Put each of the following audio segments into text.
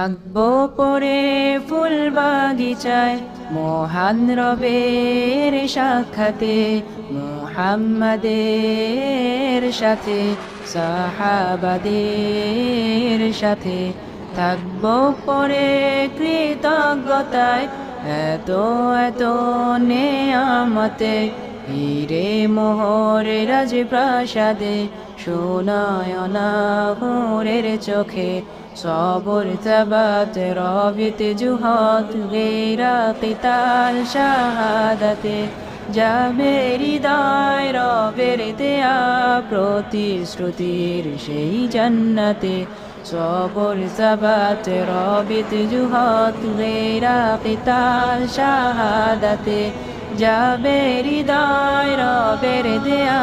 থাকবো পরে ফুল বাগিচায় মহান রবের সাক্ষাতে, মুহাম্মাদের সাথে সাহাবাদের সাথে। থাকবো পরে কৃতজ্ঞতায় এত এত নেয়ামতে, হীরে মোহরে রাজপ্রাসাদে সোনায়না হুরের চোখে। সবর তাবাত রবিত জুহাত গেরা কিতাল শাহাদাতে, যাবে হৃদয় রবের দেয়া প্রতিশ্রুতির সেই জান্নাতে। সবর তাবাত রবিত জুহাত গেরা কিতাল শাহাদাতে, যাবে হৃদয় রবের দেয়া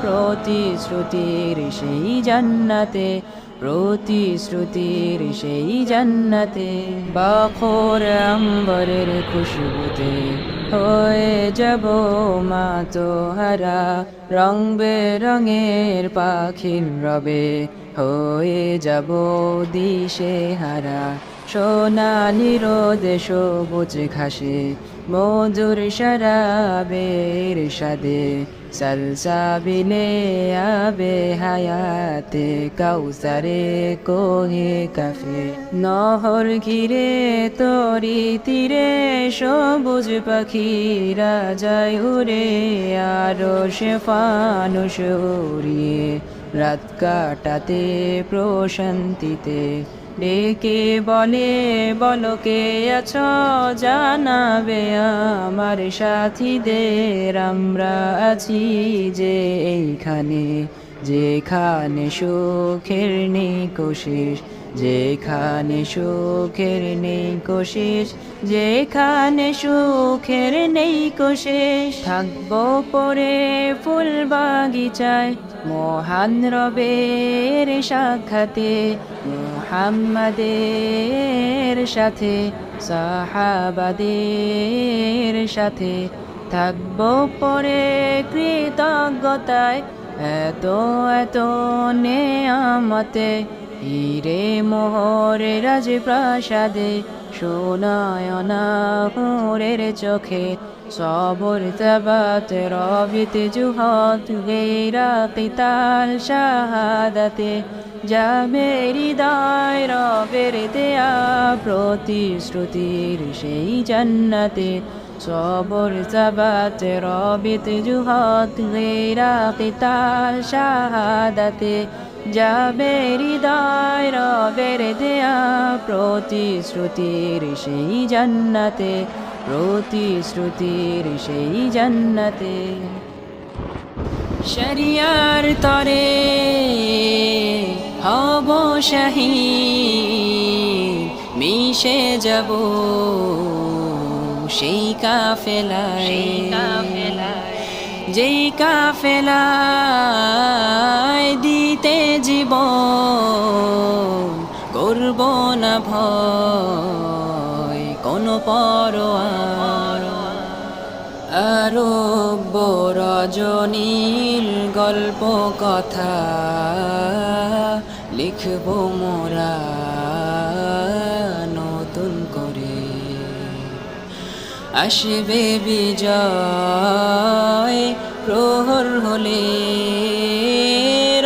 প্রতিশ্রুতির সেই জান্নাতে, প্রতিশ্রুতির সেই জান্নাতে। বাখর আম্বরের খুশবুতে হয়ে যাব মাতোহারা, রং বেরঙের পাখির রবে হয়ে যাব দিশে হারা। সোনালি রোদে সবুজ ঘাসে মধুর শরাবের সাদে, সলসাবিলে আবে হায়াতে কাউসারে কোহে কাফে। নহর ঘিরে তরি তীরে সবুজ পাখিরা যায় উড়ে, আরো সে ফানুস উড়িয়ে রাত কাটাতে প্রশান্তিতে। ডেকে বলে বলো কে আছো, জানাবে আমার সাথীদের আমরা আছি যে এইখানে, যেখানে সুখের নেই কোশিস, যেখানে সুখের নেই কোশিস, যেখানে সুখের নেই কোশিস। থাকবো পরে ফুল বাগিচায় মহান রবের সাক্ষাতে, মুহাম্মাদের সাথে সাহাবাদের সাথে। থাকবো পরে কৃতজ্ঞতায় এত এত নেয়ামতে, হীরে মোহরে রাজপ্রাসাদে সোনায়না হুরের চোখে। সবর তাবাত রবিত জুহাত গেরা কিতাল শাহাদাতে, যাবে হৃদয় রবের দেয়া প্রতিশ্রুতির সেই জান্নাতে। সবর তাবাত রবিত জুহাত গেরা কিতাল শাহাদাতে, যাবে হৃদয় রবের দেয়া প্রতিশ্রুতির সেই জান্নাতে, প্রতিশ্রুতির সেই জান্নাতে। শরিয়ার তরে হব শহীদ, মিশে যাব সেই কাফেলায়, যেই কাফেলায় দিতে জীবন করব না ভয় কোনো পরোয়া। আরব রজনীর গল্প কথা লিখব মোরা নতুন করে। আসবে বিজয় প্রহর হলে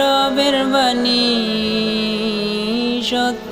রবের বাণী সত্য